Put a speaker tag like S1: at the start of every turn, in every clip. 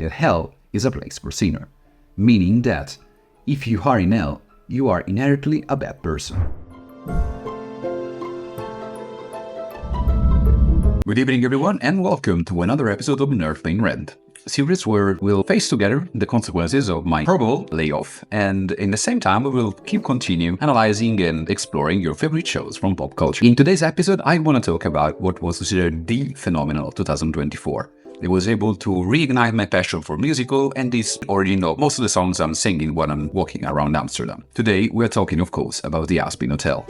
S1: that hell is a place for sinner, meaning that if you are in hell, you are inherently a bad person. Good evening, everyone, and welcome to another episode of Nerd Playing Rent, a series where we'll face together the consequences of my probable layoff, and in the same time we will continue analyzing and exploring your favorite shows from pop culture. In today's episode, I want to talk about what was considered the phenomenal 2024. It was able to reignite my passion for musical and this origin of most of the songs I'm singing when I'm walking around Amsterdam. Today, we're talking, of course, about the Aspen Hotel.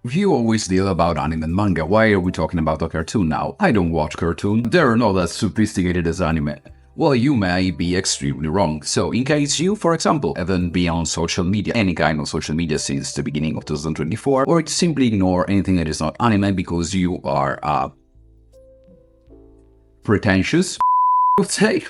S1: You always deal about anime and manga. Why are we talking about a cartoon now? I don't watch cartoon. They're not as sophisticated as anime. Well, you may be extremely wrong. So, in case you, for example, haven't been on social media, any kind of social media since the beginning of 2024, or simply ignore anything that is not anime because you are pretentious,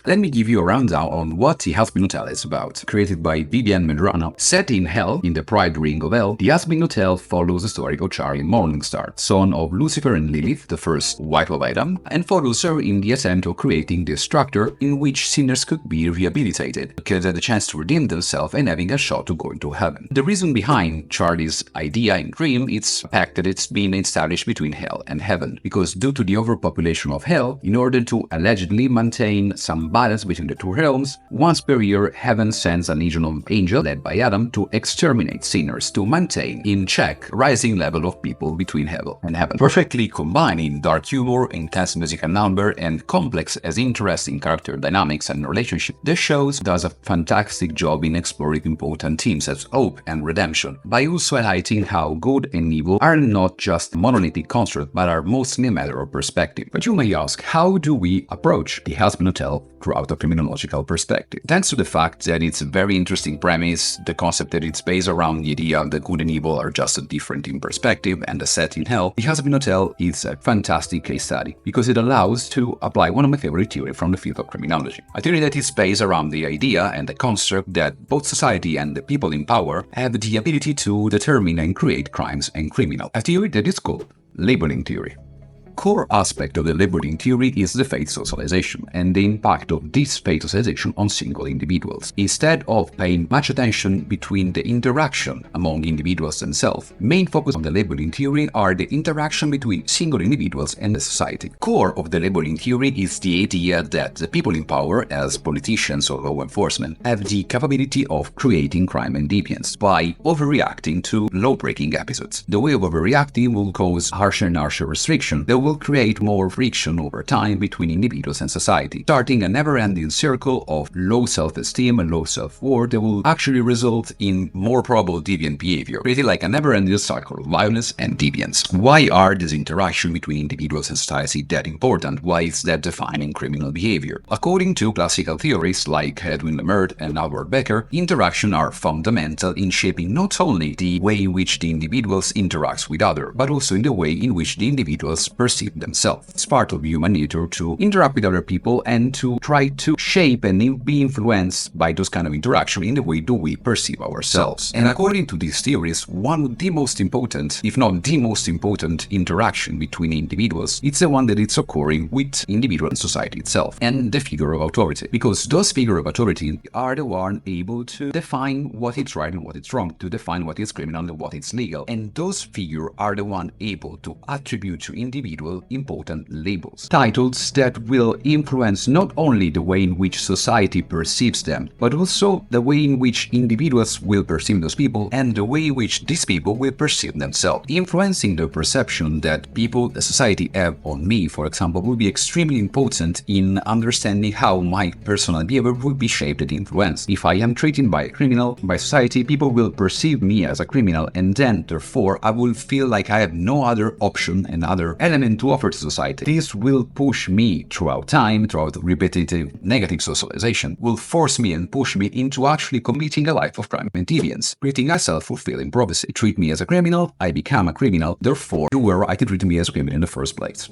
S1: let me give you a rundown on what the Aspen Hotel is about. Created by Vivian Medrano, set in hell, in the Pride Ring of Hell, the Aspen Hotel follows the story of Charlie Morningstar, son of Lucifer and Lilith, the first wife of Adam, and follows her in the attempt of creating this structure in which sinners could be rehabilitated, could have the chance to redeem themselves and having a shot to go into heaven. The reason behind Charlie's idea and dream is the fact that it's been established between hell and heaven, because due to the overpopulation of hell, in order to allegedly maintain some balance between the two realms, once per year heaven sends a legion of angels led by Adam to exterminate sinners to maintain in check rising level of people between hell and heaven. Perfectly combining dark humor, intense musical number, and complex as interesting character dynamics and relationship, the show does a fantastic job in exploring important themes as hope and redemption, by also highlighting how good and evil are not just monolithic constructs but are mostly a matter of perspective. But you may ask, how do we approach the Aspen Hotel throughout a criminological perspective? Thanks to the fact that it's a very interesting premise, the concept that it's based around the idea that good and evil are just different in perspective, and the set in hell, the Aspen Hotel is a fantastic case study because it allows to apply one of my favorite theories from the field of criminology. A theory that is based around the idea and the construct that both society and the people in power have the ability to determine and create crimes and criminals. A theory that is called labeling theory. Core aspect of the labeling theory is the fate socialization and the impact of this fate socialization on single individuals. Instead of paying much attention between the interaction among individuals themselves, main focus on the labeling theory are the interaction between single individuals and the society. Core of the labeling theory is the idea that the people in power, as politicians or law enforcement, have the capability of creating crime and deviance by overreacting to law-breaking episodes. The way of overreacting will cause harsher and harsher restriction that will create more friction over time between individuals and society, starting a never-ending circle of low self-esteem and low self-worth that will actually result in more probable deviant behavior, creating like a never-ending cycle of violence and deviance. Why are these interactions between individuals and society that important? Why is that defining criminal behavior? According to classical theories like Edwin Lemert and Albert Becker, interactions are fundamental in shaping not only the way in which the individuals interact with others, but also in the way in which the individuals perceive themselves. It's part of human nature to interact with other people and to try to shape and be influenced by those kind of interaction in the way that we perceive ourselves. And according to these theories, one of the most important, if not the most important interaction between individuals, it's the one that is occurring with individual and society itself, and the figure of authority. Because those figures of authority are the one able to define what is right and what is wrong, to define what is criminal and what is legal. And those figures are the one able to attribute to individuals important labels, titles that will influence not only the way in which society perceives them, but also the way in which individuals will perceive those people and the way in which these people will perceive themselves. Influencing the perception that people, the society have on me, for example, will be extremely important in understanding how my personal behavior will be shaped and influenced. If I am treated by a criminal, by society, people will perceive me as a criminal, and then, therefore, I will feel like I have no other option and other element to offer to society. This will push me throughout time, throughout repetitive negative socialization, will force me and push me into actually committing a life of crime and deviance, creating a self-fulfilling prophecy. Treat me as a criminal, I become a criminal, therefore you were right to treat me as a criminal in the first place.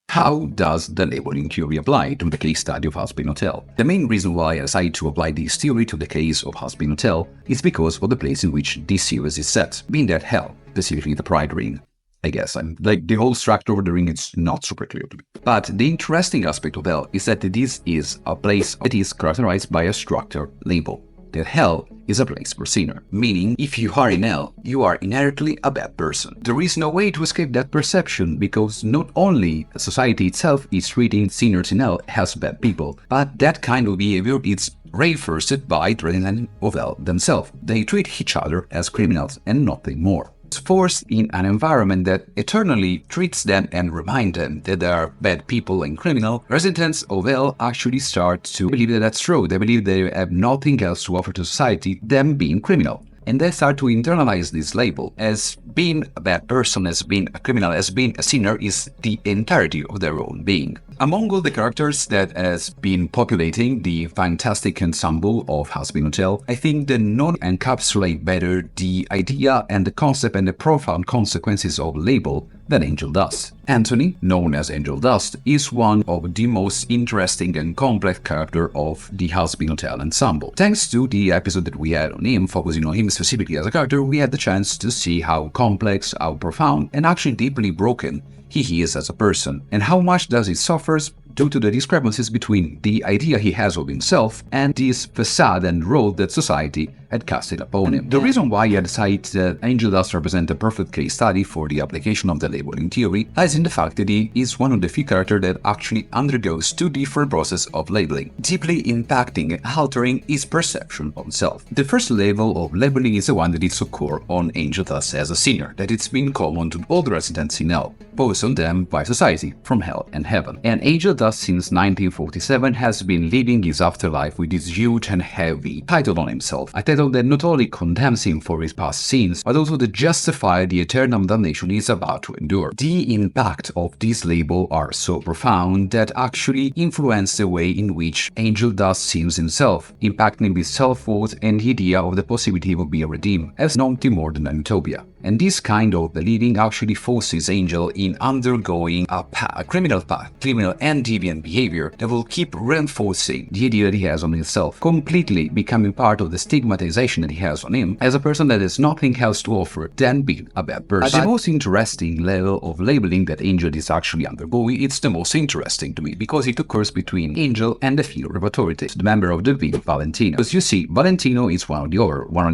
S1: How does the labeling theory apply to the case study of Aspen Hotel? The main reason why I decided to apply this theory to the case of Aspen Hotel is because of the place in which this series is set, being that hell, specifically the Pride Ring. I guess. I'm like the whole structure of the ring is not super clear to me. But the interesting aspect of hell is that this is a place that is characterized by a structure label. That hell is a place for sinner, meaning if you are in hell, you are inherently a bad person. There is no way to escape that perception because not only society itself is treating sinners in hell as bad people, but that kind of behavior is reinforced by the residents of hell themselves. They treat each other as criminals and nothing more. Forced in an environment that eternally treats them and reminds them that they are bad people and criminal, residents of hell actually start to believe that that's true. They believe they have nothing else to offer to society than being criminal. And they start to internalize this label as being a bad person, as being a criminal, as being a sinner is the entirety of their own being. Among all the characters that has been populating the fantastic ensemble of Hazbin Hotel, I think that none encapsulate better the idea and the concept and the profound consequences of label than Angel Dust. Anthony, known as Angel Dust, is one of the most interesting and complex characters of the Hazbin Hotel ensemble. Thanks to the episode that we had on him, focusing on him specifically as a character, we had the chance to see how complex, how profound, and actually deeply broken he is as a person, and how much does he suffers due to the discrepancies between the idea he has of himself and this facade and role that society had casted upon him. The reason why I decided that Angel Dust represents a perfect case study for the application of the labeling theory lies in the fact that he is one of the few characters that actually undergoes two different processes of labeling, deeply impacting and altering his perception of himself. The first level of labeling is the one that is occur on Angel Dust as a sinner, that it's been common to all the residents in hell, posed on them by society from hell and heaven. And Angel Dust since 1947 has been living his afterlife with this huge and heavy title on himself, a title that not only condemns him for his past sins, but also to justify the eternal damnation he is about to endure. The impact of this label are so profound that actually influence the way in which Angel Dust sees himself, impacting his self-worth and the idea of the possibility of being redeemed as nothing more than a utopia. And this kind of believing actually forces Angel in undergoing a criminal path, criminal and deviant behavior that will keep reinforcing the idea that he has on himself, completely becoming part of the stigmatization that he has on him as a person that has nothing else to offer than being a bad person. The most interesting level of labeling that Angel is actually undergoing, it's the most interesting to me because it occurs between Angel and the figure of authority, the member of the Vil, Valentino. Because you see, Valentino is one of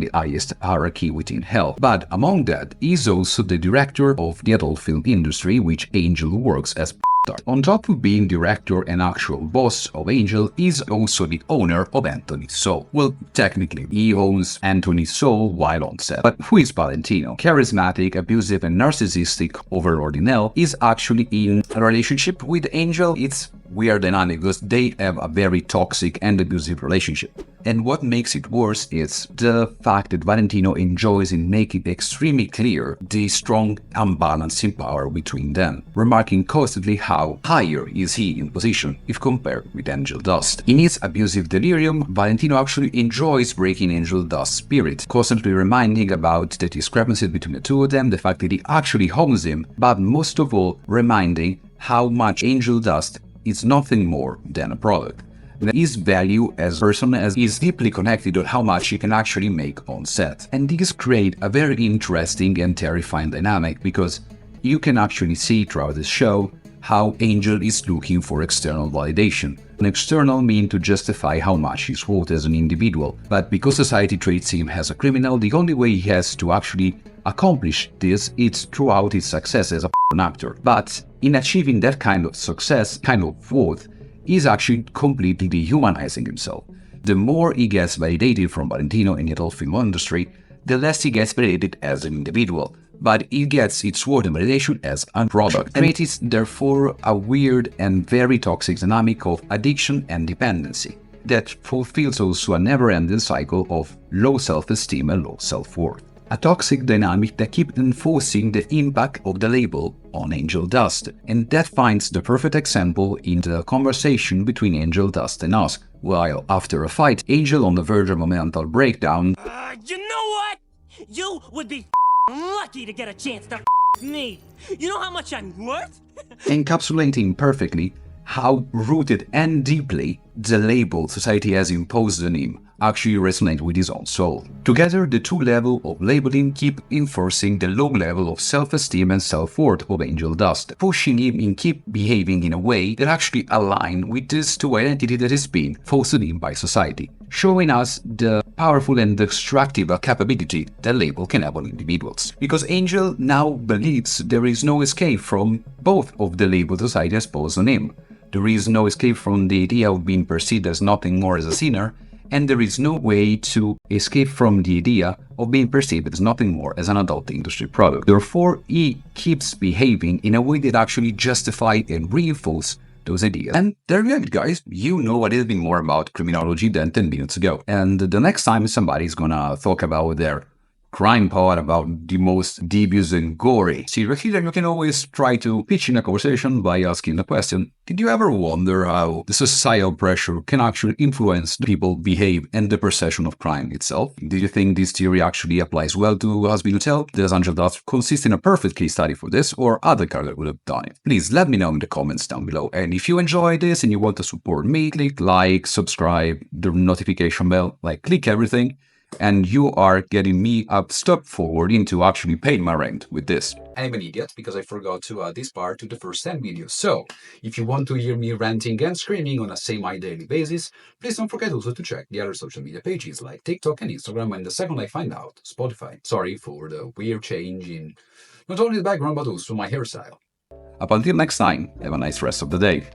S1: the highest hierarchy within hell, but among them is also the director of the adult film industry, which Angel works as. On top of being director and actual boss of Angel, is also the owner of Anthony's soul. Well, technically, he owns Anthony's soul while on set. But who is Valentino? Charismatic, abusive, and narcissistic overlord in hell is actually in a relationship with Angel. It's weird dynamic because they have a very toxic and abusive relationship. And what makes it worse is the fact that Valentino enjoys in making extremely clear the strong imbalance in power between them, remarking constantly how higher is he in position if compared with Angel Dust. In his abusive delirium, Valentino actually enjoys breaking Angel Dust's spirit, constantly reminding about the discrepancy between the two of them, the fact that he actually owns him, but most of all reminding how much Angel Dust is nothing more than a product. His value as a person is deeply connected to how much he can actually make on set. And this creates a very interesting and terrifying dynamic because you can actually see throughout the show how Angel is looking for external validation. An external mean to justify how much he's worth as an individual, but because society treats him as a criminal, the only way he has to actually accomplish this is throughout his success as an actor. But in achieving that kind of success, kind of worth, he's actually completely dehumanizing himself. The more he gets validated from Valentino in the adult film industry, the less he gets validated as an individual, but he gets its worth and validation as a product. And it is therefore a weird and very toxic dynamic of addiction and dependency that fulfills also a never-ending cycle of low self-esteem and low self-worth. A toxic dynamic that keeps enforcing the impact of the label on Angel Dust, and that finds the perfect example in the conversation between Angel Dust and us, while after a fight, Angel on the verge of a mental breakdown.
S2: You know what? You would be lucky to get a chance to me. You know how much I'm worth?
S1: Encapsulating perfectly how rooted and deeply the label society has imposed on him actually resonate with his own soul. Together, the two levels of labeling keep enforcing the low level of self-esteem and self-worth of Angel Dust, pushing him in keep behaving in a way that actually align with this two identity that is being forced on him by society, showing us the powerful and destructive capability that label can have on individuals. Because Angel now believes there is no escape from both of the labels society has posed on him. There is no escape from the idea of being perceived as nothing more as a sinner, and there is no way to escape from the idea of being perceived as nothing more as an adult industry product. Therefore, he keeps behaving in a way that actually justifies and reinforces those ideas. And there you have it, guys. You know a little bit more about criminology than 10 minutes ago. And the next time somebody is gonna talk about their crime part about the most devious and gory serial killer, you can always try to pitch in a conversation by asking the question, did you ever wonder how the societal pressure can actually influence the people behave and the perception of crime itself? Did you think this theory actually applies well to Has Been Hotel? Does Angel Dust consist in a perfect case study for this, or other characters would have done it? Please let me know in the comments down below. And if you enjoyed this and you want to support me, click like, subscribe, the notification bell, click everything. And you are getting me a step forward into actually paying my rent with this. I'm an idiot because I forgot to add this part to the first 10 videos. So, if you want to hear me ranting and screaming on a semi-daily basis, please don't forget also to check the other social media pages like TikTok and Instagram, and the second I find out, Spotify. Sorry for the weird change in not only the background but also my hairstyle. Up until next time, have a nice rest of the day.